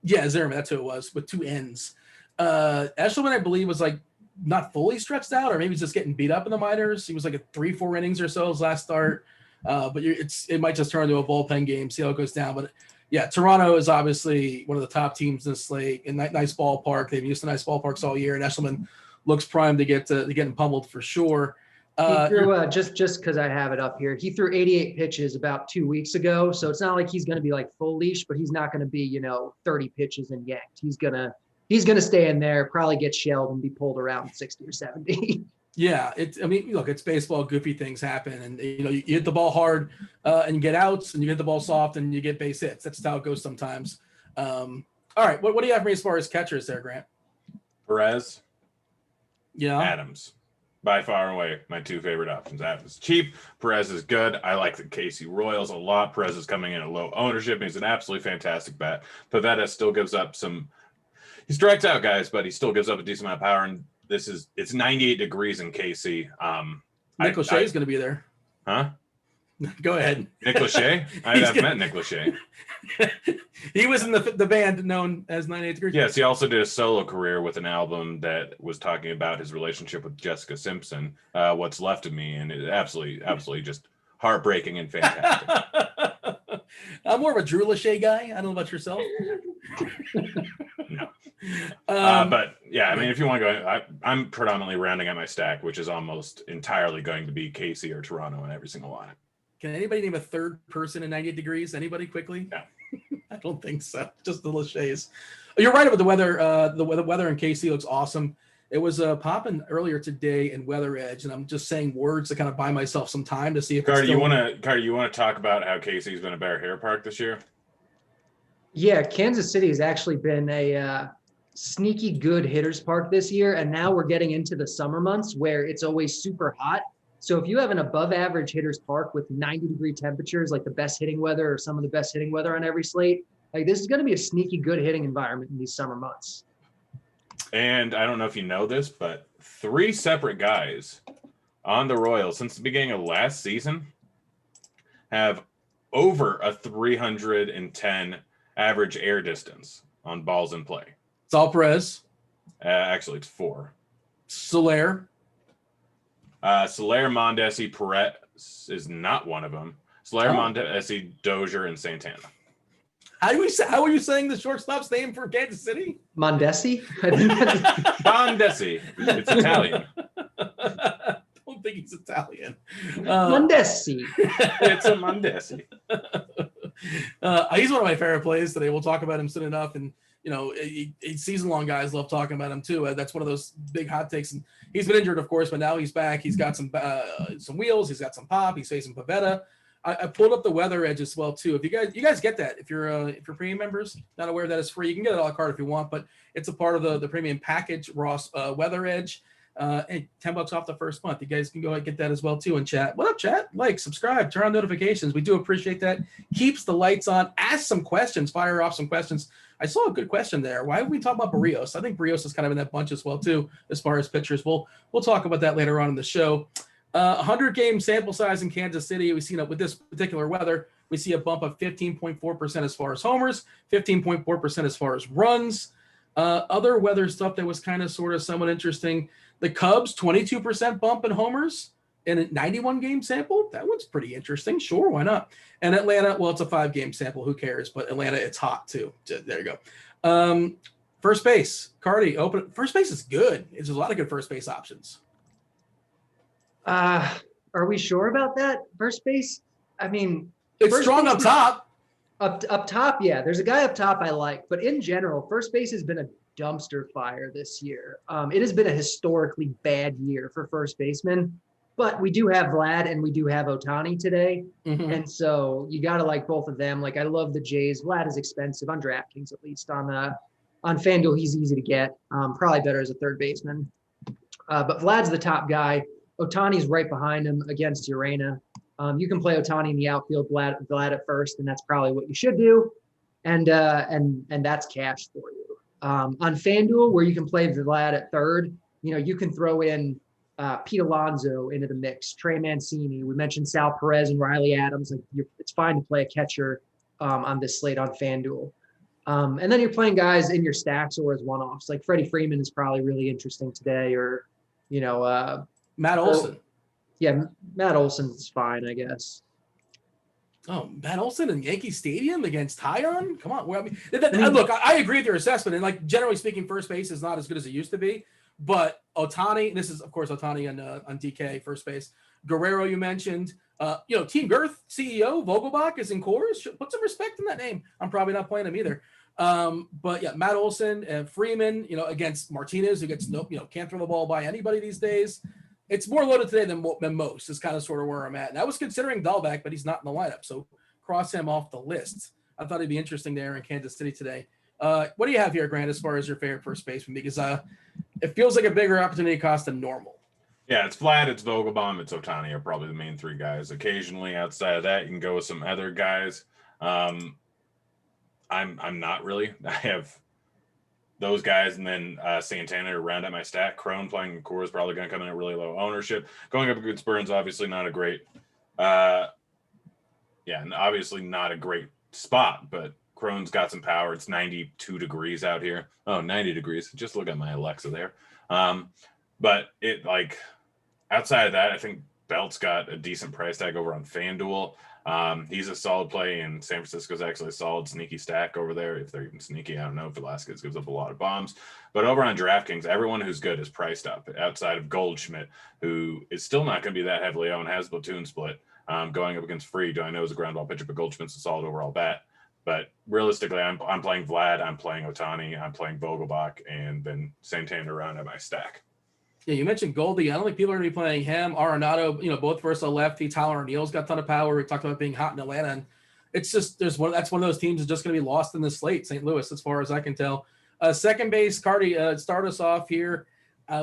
Zimmerman, that's who it was, with 2 N's. Eshelman, I believe, was like not fully stretched out, or maybe he's just getting beat up in the minors. He was like a 3-4 innings or so his last start. But it might just turn into a bullpen game, see how it goes down. But yeah, Toronto is obviously one of the top teams in the slate, and nice ballpark. They've used to nice ballparks all year, and Eshelman looks primed to getting pummeled for sure. He threw just because I have it up here. He threw 88 pitches about 2 weeks ago, so it's not like he's going to be like full leash, but he's not going to be 30 pitches and yanked. He's gonna stay in there, probably get shelled and be pulled around 60 or 70. Yeah, look, it's baseball. Goofy things happen, and you hit the ball hard and you get outs, and you hit the ball soft and you get base hits. That's how it goes sometimes. All right, what do you have for me as far as catchers there, Grant? Perez. Yeah. Adams. By far and away, my 2 favorite options. Adams is cheap. Perez is good. I like the KC Royals a lot. Perez is coming in at low ownership. He's an absolutely fantastic bat. Pivetta still gives up some. He strikes out guys, but he still gives up a decent amount of power. And it's 98 degrees in KC. Nick Lachey is going to be there. Huh? Go ahead. Nick Lachey? I've met Nick Lachey. He was in the band known as 98 Degrees. Yes, he also did a solo career with an album that was talking about his relationship with Jessica Simpson, What's Left of Me, and it absolutely just heartbreaking and fantastic. I'm more of a Drew Lachey guy. I don't know about yourself. No. But yeah, if you want to go, I'm predominantly rounding out my stack, which is almost entirely going to be KC or Toronto in every single line. Can anybody name a third person in 98 Degrees? Anybody quickly? No. I don't think so. Just the Lacheys. You're right about the weather. The weather in KC looks awesome. It was popping earlier today in Weather Edge, and I'm just saying words to kind of buy myself some time to see if. Carter, you want to talk about how KC's been a better hair park this year? Yeah, Kansas City has actually been a sneaky good hitters park this year, and now we're getting into the summer months where it's always super hot. So if you have an above average hitters park with 90-degree temperatures, like the best hitting weather or some of the best hitting weather on every slate, Like this is going to be a sneaky good hitting environment in these summer months. And I don't know if you know this, but 3 separate guys on the Royals since the beginning of last season have over a 310 average air distance on balls in play. It's all Perez. Actually, it's 4. Soler. Soler, Mondesi, Perez is not one of them. Soler, Mondesi, Dozier, and Santana. How are you saying the shortstop's name for Kansas City? Mondesi? I think that's Mondesi. It's Italian. I don't think he's Italian. Mondesi. It's a Mondesi. He's one of my favorite plays today. We'll talk about him soon enough. And, season-long guys love talking about him too. That's one of those big hot takes. And he's been injured, of course, but now he's back. He's got some wheels. He's got some pop. He's facing Pavetta. I pulled up the weather edge as well too. If you guys get that, if you're premium members, not aware that it's free, you can get it a la carte if you want, but it's a part of the premium package. Ross weather edge, and $10 off the first month. You guys can go ahead and get that as well too. And chat, what up, chat? Like, subscribe, turn on notifications. We do appreciate that. Keeps the lights on. Ask some questions. Fire off some questions. I saw a good question there. Why would we talk about Barrios? I think Barrios is kind of in that bunch as well too, as far as pitchers. We'll talk about that later on in the show. 100-game sample size in Kansas City. We've seen it with this particular weather. We see a bump of 15.4% as far as homers, 15.4% as far as runs. Other weather stuff that was kind of sort of somewhat interesting. The Cubs, 22% bump in homers in a 91-game sample. That one's pretty interesting. Sure, why not? And Atlanta, well, it's a 5-game sample. Who cares? But Atlanta, it's hot too. There you go. First base, Cardi, open. First base is good. There's a lot of good first base options. Are we sure about that? First base? I mean, it's strong up top. Up top, yeah. There's a guy up top I like, but in general, first base has been a dumpster fire this year. It has been a historically bad year for first basemen, but we do have Vlad and we do have Ohtani today. Mm-hmm. And so you got to like both of them. Like I love the Jays. Vlad is expensive on DraftKings, at least on FanDuel. He's easy to get. Probably better as a third baseman. But Vlad's the top guy. Ohtani's right behind him against Urena. You can play Ohtani in the outfield, Vlad at first, and that's probably what you should do. And that's cash for you. On FanDuel, where you can play Vlad at third, you can throw in Pete Alonso into the mix, Trey Mancini. We mentioned Sal Perez and Riley Adams. It's fine to play a catcher on this slate on FanDuel. And then you're playing guys in your stacks or as one-offs. Like Freddie Freeman is probably really interesting today, or Matt Olson. Yeah, Matt Olson's fine, I guess. Oh, Matt Olson in Yankee Stadium against Tyon? Come on. Look, I agree with your assessment. And like generally speaking, first base is not as good as it used to be. But Ohtani, this is of course Ohtani on DK first base. Guerrero, you mentioned. Team Girth CEO Vogelbach is in Coors. Put some respect in that name. I'm probably not playing him either. But yeah, Matt Olson and Freeman, against Martinez, who gets can't throw the ball by anybody these days. It's more loaded today than most is kind of sort of where I'm at. And I was considering Dahlbeck, but he's not in the lineup. So cross him off the list. I thought it'd be interesting there in Kansas City today. What do you have here, Grant, as far as your favorite first baseman? Because it feels like a bigger opportunity cost than normal. Yeah, it's Vlad, it's Vogelbaum, it's Ohtani are probably the main 3 guys. Occasionally outside of that, you can go with some other guys. I'm not really. I have those guys, and then Santana to round out my stack. Crone playing core is probably going to come in at really low ownership. Going up against Burns, obviously not a great, obviously not a great spot, but Crone's got some power. It's 92 degrees out here. Oh, 90 degrees. Just look at my Alexa there. But outside of that, I think Belt's got a decent price tag over on FanDuel. He's a solid play, and San Francisco's actually a solid sneaky stack over there. If they're even sneaky, I don't know. Velasquez gives up a lot of bombs. But over on DraftKings, everyone who's good is priced up outside of Goldschmidt, who is still not going to be that heavily owned, has a platoon split. Going up against Fried, who I know is a ground ball pitcher, but Goldschmidt's a solid overall bat. But realistically, I'm playing Vlad, I'm playing Ohtani, I'm playing Vogelbach, and then Santana around at my stack. Yeah, you mentioned Goldie. I don't think people are going to be playing him. Arenado, both versus a lefty. Tyler O'Neill's got a ton of power. We talked about being hot in Atlanta, and it's just that's one of those teams that's just going to be lost in the slate. St. Louis, as far as I can tell. Second base, Cardi, start us off here.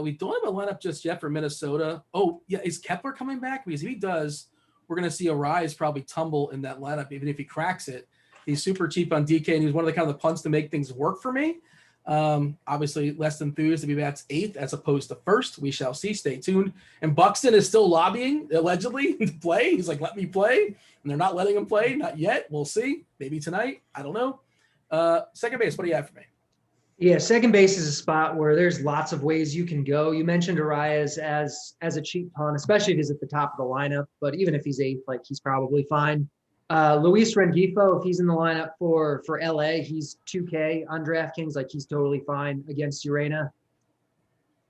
We don't have a lineup just yet for Minnesota. Oh, yeah, is Kepler coming back? Because if he does, we're going to see a rise probably tumble in that lineup, even if he cracks it. He's super cheap on DK, and he's one of the kind of the punts to make things work for me. Obviously less enthused if he bats 8th as opposed to 1st. We shall see. Stay tuned. And Buxton is still lobbying, allegedly, to play. He's like, let me play. And they're not letting him play. Not yet. We'll see. Maybe tonight. I don't know. Second base, what do you have for me? Yeah, second base is a spot where there's lots of ways you can go. You mentioned Arias as a cheap punt, especially if he's at the top of the lineup. But even if he's 8th, like, he's probably fine. Luis Rengifo, if he's in the lineup for LA, he's 2K on DraftKings. Like, he's totally fine against Urena.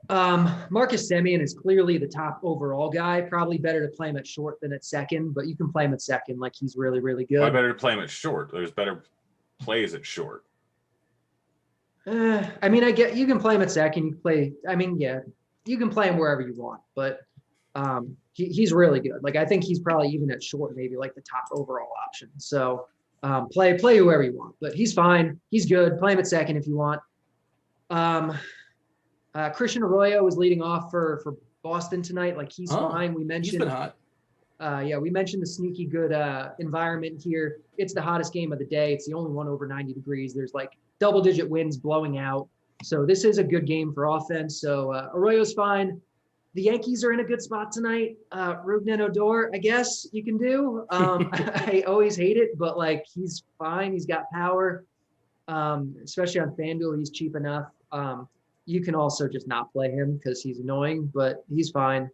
Marcus Semien is clearly the top overall guy. Probably better to play him at short than at second, but you can play him at second. Like, he's really, really good. Why better to play him at short? There's better plays at short. I mean, I get you can play him at second. You can play. I mean, yeah, you can play him wherever you want, but he's really good. Like, I think he's probably even at short, maybe like the top overall option. So play whoever you want, but he's fine. He's good. Play him at second if you want. Christian Arroyo is leading off for Boston tonight. Like, he's fine. We mentioned he's been hot. Yeah, we mentioned the sneaky good environment here. It's the hottest game of the day. It's the only one over 90 degrees. There's like double-digit winds blowing out. So this is a good game for offense. So Arroyo's fine. The Yankees are in a good spot tonight. Rougned Odor, I guess you can do. I always hate it, but like, he's fine. He's got power, especially on FanDuel. He's cheap enough. You can also just not play him because he's annoying, but he's fine.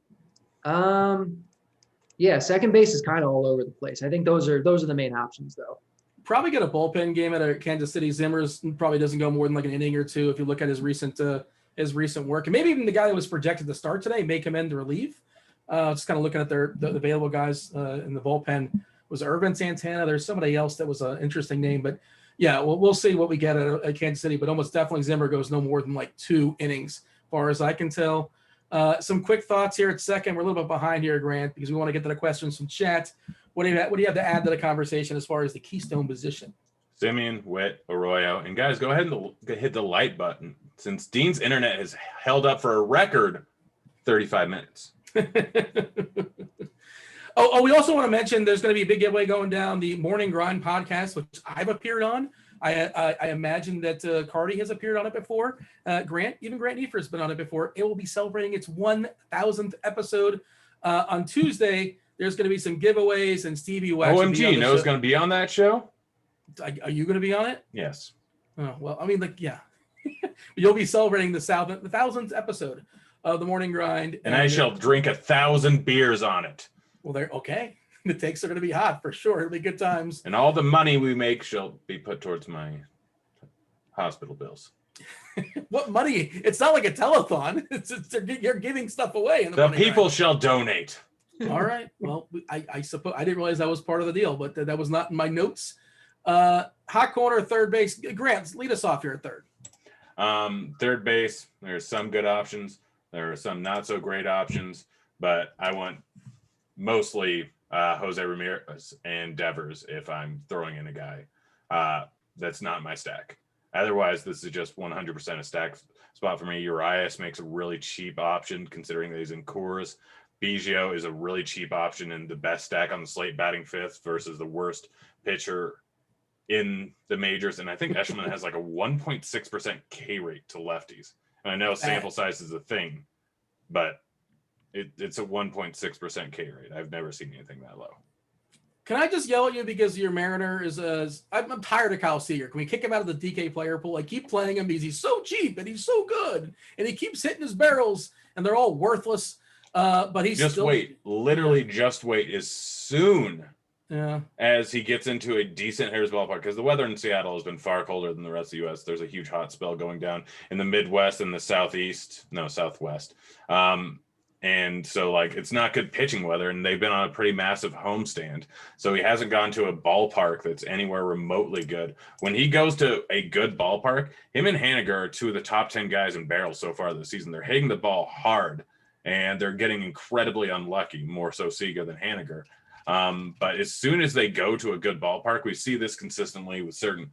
Yeah, second base is kind of all over the place. I think those are the main options, though. Probably get a bullpen game at a Kansas City. Zimmers probably doesn't go more than like an inning or two if you look at his recent work. And maybe even the guy that was projected to start today may come in to relieve. Just kind of looking at the available guys in the bullpen. Was Irvin Santana? There's somebody else that was an interesting name. But, yeah, we'll see what we get at Kansas City. But almost definitely Zimmer goes no more than like 2 innings, as far as I can tell. Some quick thoughts here at second. We're a little bit behind here, Grant, because we want to get to the questions from chat. What do you have to add to the conversation as far as the keystone position? Semien, Witt, Arroyo, and guys, go ahead and hit the like button since Dean's internet has held up for a record 35 minutes. We also want to mention there's going to be a big giveaway going down, the Morning Grind podcast, which I've appeared on. I imagine that Cardi has appeared on it before. Grant Nefer has been on it before. It will be celebrating its 1,000th episode on Tuesday. There's going to be some giveaways, and Stevie will actually OMG, be on Noah's going to be on that show? Are you going to be on it? Yes. Oh, well, I mean, like, yeah. You'll be celebrating the 1,000th episode of the Morning Grind. And I shall drink 1,000 beers on it. Well, they're okay. The takes are going to be hot for sure. It'll be good times. And all the money we make shall be put towards my hospital bills. What money? It's not like a telethon. You're giving stuff away. The people shall donate. All right. Well, I suppose I didn't realize that was part of the deal, but that was not in my notes. Hot corner, third base. Grant, lead us off here at third. Third base, there's some good options. There are some not so great options, but I want mostly Jose Ramirez and Devers if I'm throwing in a guy. That's not my stack. Otherwise, this is just 100% a stack spot for me. Urias makes a really cheap option considering that he's in Coors. Biggio is a really cheap option and the best stack on the slate, batting 5th versus the worst pitcher in the majors. And I think Eshelman has like a 1.6% K rate to lefties. And I know sample size is a thing, but it's a 1.6% K rate. I've never seen anything that low. Can I just yell at you because your Mariner is I'm tired of Kyle Seager. Can we kick him out of the DK player pool? I keep playing him because he's so cheap and he's so good and he keeps hitting his barrels and they're all worthless. But he's just wait, literally just wait as soon as he gets into a decent hitter's ballpark, because the weather in Seattle has been far colder than the rest of the U.S. There's a huge hot spell going down in the Midwest and the Southwest. And so, like, it's not good pitching weather, and they've been on a pretty massive homestand. So he hasn't gone to a ballpark that's anywhere remotely good. When he goes to a good ballpark, him and Haniger are 2 of the top 10 guys in barrels so far this season. They're hitting the ball hard, and they're getting incredibly unlucky, more so Seager than Haniger. But as soon as they go to a good ballpark, we see this consistently with certain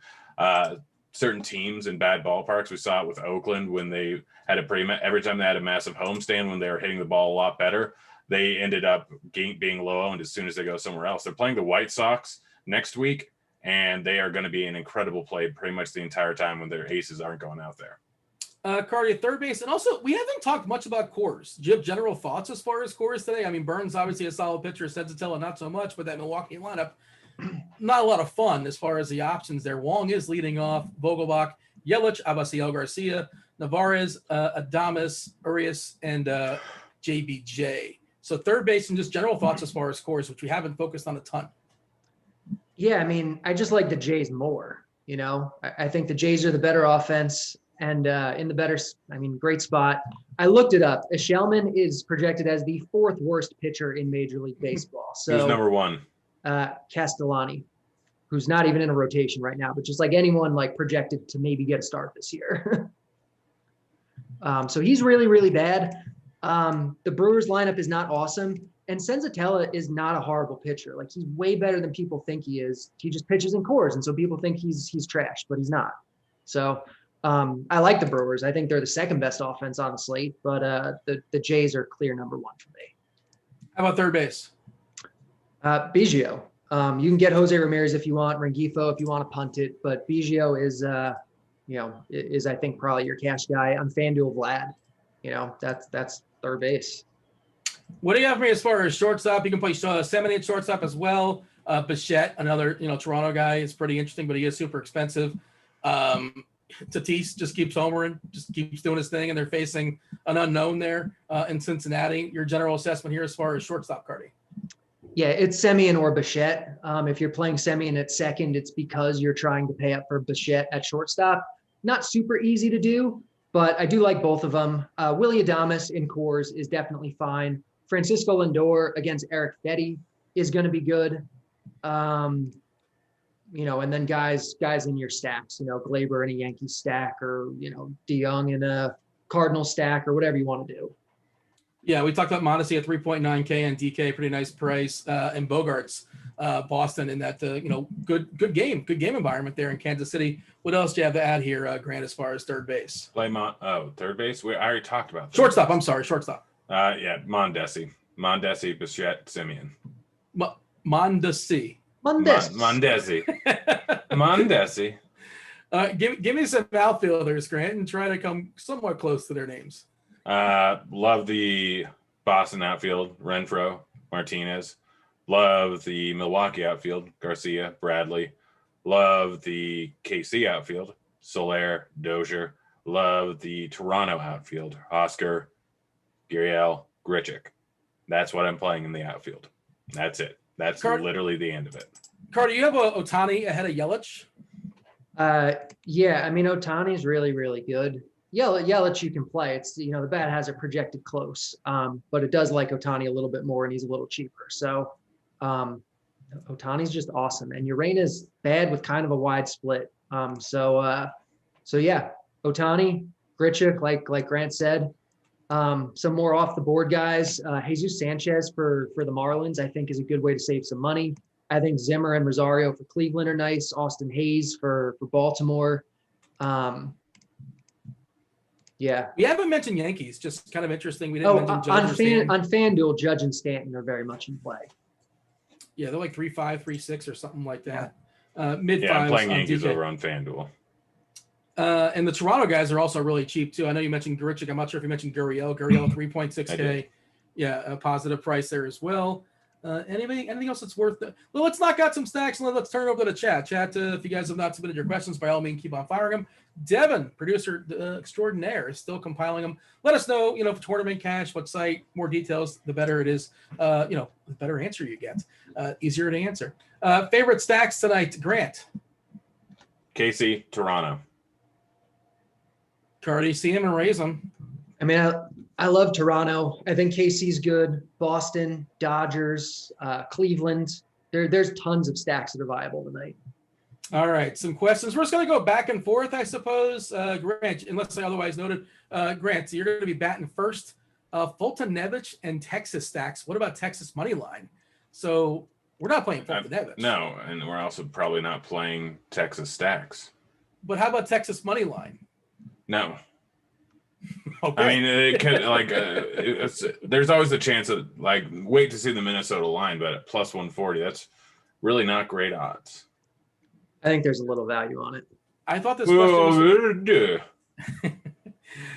teams in bad ballparks. We saw it with Oakland when they had every time they had a massive homestand, when they were hitting the ball a lot better, they ended up being low owned as soon as they go somewhere else. They're playing the White Sox next week, and they are going to be an incredible play pretty much the entire time when their aces aren't going out there. Cardi at third base. And also, we haven't talked much about cores. Do you have general thoughts as far as cores today? I mean, Burns, obviously a solid pitcher. Senzatella, not so much, but that Milwaukee lineup, not a lot of fun as far as the options there. Wong is leading off. Vogelbach, Yelich, Abaciel Garcia, Navarez, Adames, Urias, and JBJ. So third base and just general thoughts as far as cores, which we haven't focused on a ton. Yeah, I mean, I just like the Jays more. You know, I think the Jays are the better offense and in the better, I mean, great spot. I looked it up. Eshelman is projected as the 4th worst pitcher in Major League Baseball. So who's number 1? Castellani, who's not even in a rotation right now, but just like anyone like projected to maybe get a start this year. So he's really, really bad. The Brewers lineup is not awesome. And Senzatella is not a horrible pitcher. Like, he's way better than people think he is. He just pitches in cores. And so people think he's trash, but he's not. So I like the Brewers. I think they're the 2nd best offense on the slate, but the Jays are clear number 1 for me. How about third base? Biggio. You can get Jose Ramirez if you want, Rengifo if you want to punt it, but Biggio is I think probably your cash guy. On FanDuel, Vlad. You know, that's third base. What do you have for me as far as shortstop? You can play Semeny at shortstop as well. Bichette, another Toronto guy, is pretty interesting, but he is super expensive. Tatis just keeps homering, just keeps doing his thing, and they're facing an unknown there in Cincinnati. Your general assessment here as far as shortstop, Cardi? Yeah, it's Semien or Bichette. If you're playing Semien at second, it's because you're trying to pay up for Bichette at shortstop. Not super easy to do, but I do like both of them. Willy Adames in cores is definitely fine. Francisco Lindor against Eric Fetty is going to be good. And then guys in your stacks, Glaber in a Yankee stack, or, DeYoung in a Cardinal stack, or whatever you want to do. Yeah, we talked about Mondesi at 3.9K and DK, pretty nice price, and Bogarts, Boston in that, good game environment there in Kansas City. What else do you have to add here, Grant, as far as third base? Third base? I already talked about shortstop. I'm sorry, shortstop. Yeah, Mondesi, Bichette, Semien. Mondesi. Give me some outfielders, Grant, and try to come somewhat close to their names. Love the Boston outfield, Renfroe, Martinez. Love the Milwaukee outfield, Garcia, Bradley. Love the KC outfield, Soler, Dozier. Love the Toronto outfield, Oscar, Gurriel, Grichuk. That's what I'm playing in the outfield. That's it. That's literally the end of it. Carter, you have Ohtani ahead of Yelich? Yeah, I mean, Ohtani's really, really good. Yelich you can play. It's, the bat has it projected close, but it does like Ohtani a little bit more, and he's a little cheaper. So Ohtani's just awesome. And Urena's bad with kind of a wide split. So yeah, Ohtani, Grichuk, like Grant said. Some more off the board guys. Jesus Sanchez for the Marlins, I think, is a good way to save some money. I think Zimmer and Rosario for Cleveland are nice. Austin Hayes for Baltimore. Yeah. We haven't mentioned Yankees. Just kind of interesting. We didn't mention Judge on FanDuel, Judge and Stanton are very much in play. Yeah, they're like 3.5, 3.6 or something like that. Mid fives. Yeah, I'm playing Yankees DK. over on FanDuel. And the Toronto guys are also really cheap too. I know you mentioned Grichuk. I'm not sure if you mentioned Gurriel. 3.6K. Yeah, a positive price there as well. Anything else that's worth it? Well, let's knock out some stacks and let's turn it over to the chat. If you guys have not submitted your questions, by all means, keep on firing them. Devin, producer extraordinaire, is still compiling them. Let us know, for tournament cash, what site, more details, the better it is. The better answer you get. Easier to answer. Favorite stacks tonight, Grant? KC, Toronto. Cardi, see him and raise him. I mean, I love Toronto. I think KC's good. Boston, Dodgers, Cleveland. There's tons of stacks that are viable tonight. All right, some questions. We're just going to go back and forth, I suppose. Grant, unless I otherwise noted. Grant, you're going to be batting first. Fulton-Nevich and Texas stacks. What about Texas money line? So we're not playing Fulton-Nevich. No, and we're also probably not playing Texas stacks. But how about Texas money line? No. Okay. I mean, it could there's always a chance of wait to see the Minnesota line, but at plus 140, that's really not great odds. I think there's a little value on it. I thought this question was... Yeah.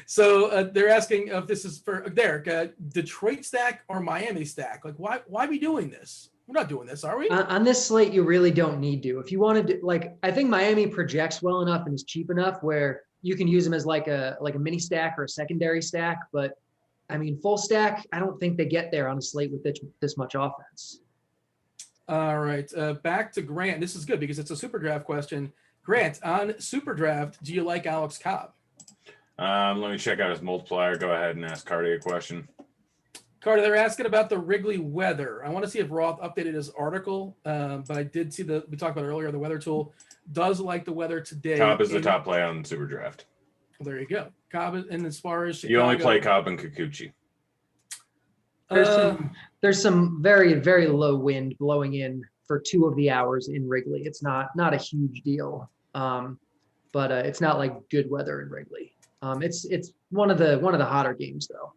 So they're asking if this is for Derek, Detroit stack or Miami stack? Like, why are we doing this? We're not doing this, are we? On this slate, you really don't need to. If you wanted to, like, I think Miami projects well enough and is cheap enough where you can use them as like a mini stack or a secondary stack. But I mean, full stack, I don't think they get there on a slate with this much offense. All right, back to Grant. This is good because it's a super draft question. Grant, on super draft, do you like Alex Cobb? Let me check out his multiplier. Go ahead and ask Cardi a question. Carter, they're asking about the Wrigley weather. I want to see if Roth updated his article, but I did see we talked about earlier, the weather tool does like the weather today. Cobb is the top play on Super Draft. Well, there you go. Cobb, and as far as Chicago, You only play Cobb and Kikuchi. There's some very, very low wind blowing in for 2 of the hours in Wrigley. It's not a huge deal, but it's not like good weather in Wrigley. It's one of the hotter games though.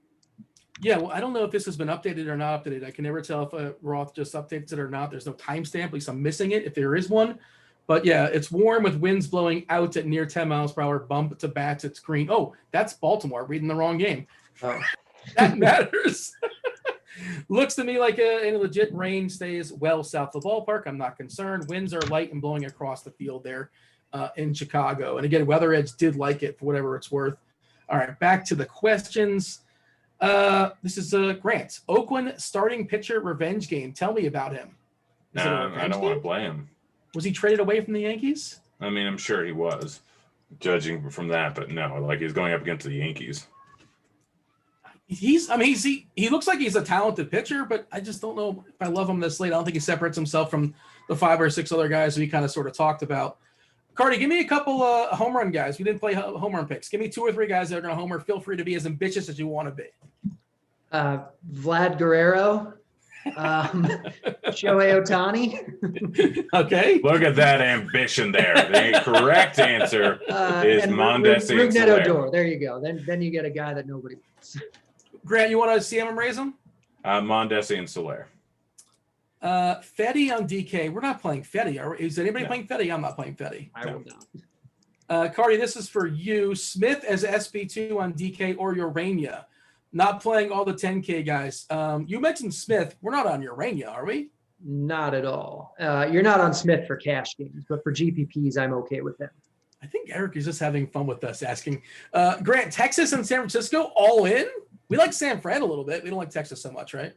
Yeah, well, I don't know if this has been updated or not updated. I can never tell if Roth just updates it or not. There's no timestamp. At least I'm missing it if there is one. But yeah, it's warm with winds blowing out at near 10 miles per hour. Bump to bats. It's green. Oh, that's Baltimore. Reading the wrong game. Oh. That matters. Looks to me like a legit rain stays well south of the ballpark. I'm not concerned. Winds are light and blowing across the field there in Chicago. And again, Weather Edge did like it for whatever it's worth. All right, back to the questions. This is Grant. Oakland starting pitcher revenge game. Tell me about him. Is it a I revenge don't want to game? play him. Was he traded away from the Yankees? I mean, I'm sure he was, judging from that, but no, like he's going up against the Yankees. He looks like he's a talented pitcher, but I just don't know if I love him this late. I don't think he separates himself from the 5 or 6 other guys we kind of sort of talked about. Cardi, give me a couple home run guys. We didn't play home run picks. Give me 2 or 3 guys that are going to homer. Feel free to be as ambitious as you want to be. Vlad Guerrero, Shohei Ohtani. Okay. Look at that ambition there. The correct answer is Mondesi and Rougned Soler. Odor. There you go. Then you get a guy that nobody wants. Grant, you want to see him and raise him? Mondesi and Soler. Fetty on DK. We're not playing Fetty. Is anybody No. playing Fetty? I'm not playing Fetty. I will not. Cardi, this is for you. Smith as SB2 on DK or Urania. Not playing all the 10K guys. You mentioned Smith. We're not on Urania, are we? Not at all. You're not on Smith for cash games, but for GPPs, I'm okay with him. I think Eric is just having fun with us asking. Grant, Texas and San Francisco all in? We like San Fran a little bit. We don't like Texas so much, right?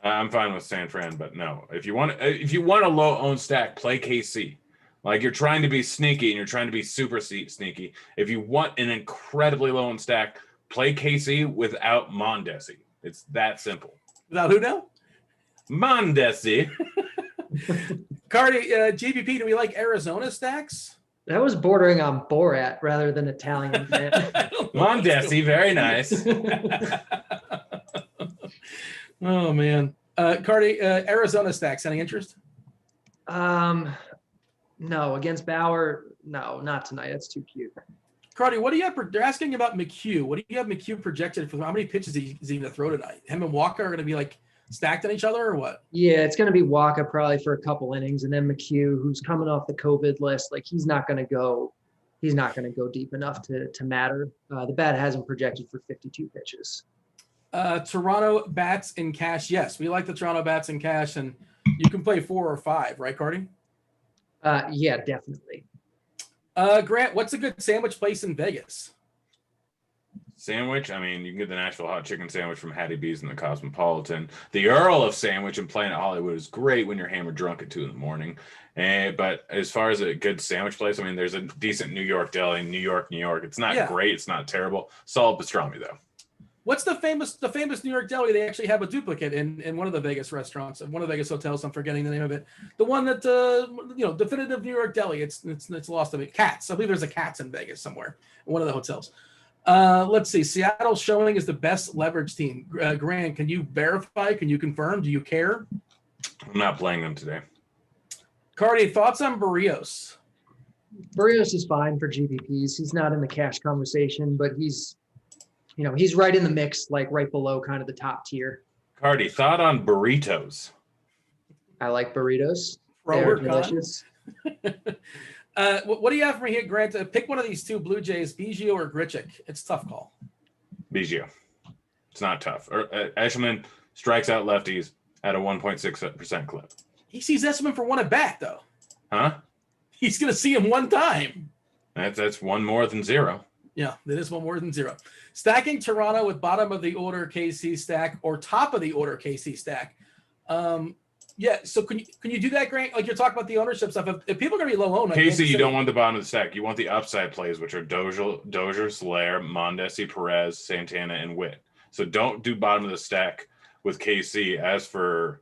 I'm fine with San Fran, but no. If you want a low owned stack, play KC. Like you're trying to be sneaky and you're trying to be super sneaky. If you want an incredibly low owned stack, play KC without Mondesi. It's that simple. Without who now? Mondesi. Cardi, GPP, do we like Arizona stacks? That was bordering on Borat rather than Italian fan. Mondesi, very nice. Oh man, Cardi, Arizona stacks. Any interest? No, against Bauer. No, not tonight. That's too cute. Cardi, what do you have? They're asking about McHugh. What do you have McHugh projected for? How many pitches is he going to throw tonight? Him and Walker are going to be like stacked on each other, or what? Yeah, it's going to be Waka probably for a couple innings, and then McHugh, who's coming off the COVID list, like he's not going to go deep enough to matter. The bat hasn't projected for 52 pitches. Toronto bats in cash. Yes, we like the Toronto bats in cash, and you can play 4 or 5, right, Cardi? Yeah, definitely. Grant, what's a good sandwich place in Vegas? Sandwich, I mean, you can get the Nashville hot chicken sandwich from Hattie B's in the Cosmopolitan. The Earl of Sandwich in Planet Hollywood is great when you're hammered drunk at 2 a.m. But as far as a good sandwich place, I mean, there's a decent New York deli, New York. It's not great. It's not terrible. Solid pastrami, though. What's the famous New York deli? They actually have a duplicate in one of the Vegas restaurants, one of the Vegas hotels. I'm forgetting the name of it. The one that definitive New York deli. It's lost to me. Katz. I believe there's a Katz in Vegas somewhere. In one of the hotels. Let's see. Seattle showing is the best leverage team. Grant, can you verify? Can you confirm? Do you care? I'm not playing them today. Cardi, thoughts on Barrios? Barrios is fine for GPPs. He's not in the cash conversation, but he's right in the mix, like right below kind of the top tier. Cardi, thought on burritos? I like burritos. They're delicious. What do you have for me here, Grant? Pick one of these two Blue Jays, Biggio or Grichuk. It's a tough call. Biggio. It's not tough. Eshelman strikes out lefties at a 1.6% clip. He sees Eshelman for one at bat, though. Huh? He's going to see him one time. That's one more than zero. Yeah, that is one more than zero. Stacking Toronto with bottom of the order KC stack or top of the order KC stack. Yeah, so can you do that, Grant? Like you're talking about the ownership stuff. If people are going to be low owned, Casey, you don't want the bottom of the stack. You want the upside plays, which are Dozier, Slayer, Mondesi, Perez, Santana, and Witt. So don't do bottom of the stack with KC. As for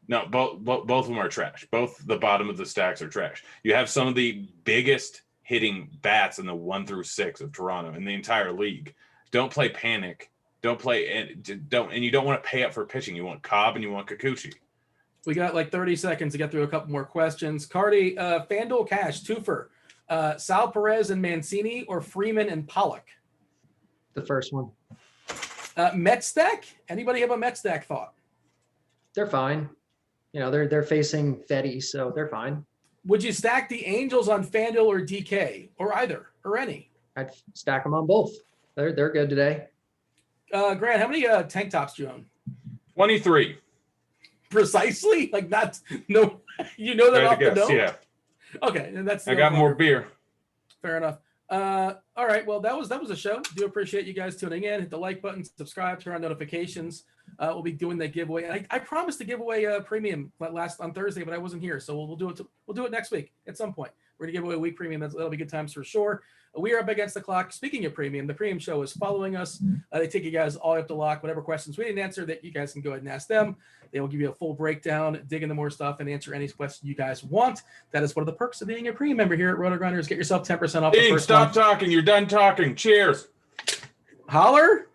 both of them are trash. Both the bottom of the stacks are trash. You have some of the biggest hitting bats in the 1 through 6 of Toronto in the entire league. Don't play panic. And you don't want to pay up for pitching. You want Cobb and you want Kikuchi. We got like 30 seconds to get through a couple more questions. Cardi, FanDuel Cash, twofer. Sal Perez and Mancini or Freeman and Pollock? The first one. Met stack? Anybody have a Met stack thought? They're fine. You know, they're facing Fetty, so they're fine. Would you stack the Angels on FanDuel or DK or either or any? I'd stack them on both. They're good today. Grant, how many tank tops do you own? 23. Precisely? Like not no you know that off the dome? Yeah. Okay, and that's I got more beer. Fair enough. All right, well that was a show. Do appreciate you guys tuning in. Hit the like button, subscribe, turn on notifications. We'll be doing the giveaway. I promised to give away a premium last on Thursday, but I wasn't here, so we'll do it next week at some point. We're gonna give away a week premium. That'll be good times for sure. We are up against the clock. Speaking of premium, the premium show is following us. They take you guys all up to lock. Whatever questions we didn't answer, that you guys can go ahead and ask them. They will give you a full breakdown, dig into more stuff, and answer any question you guys want. That is one of the perks of being a premium member here at Rotogrinders. Get yourself 10% off the first Stop month. talking. You're done talking. Cheers. Holler.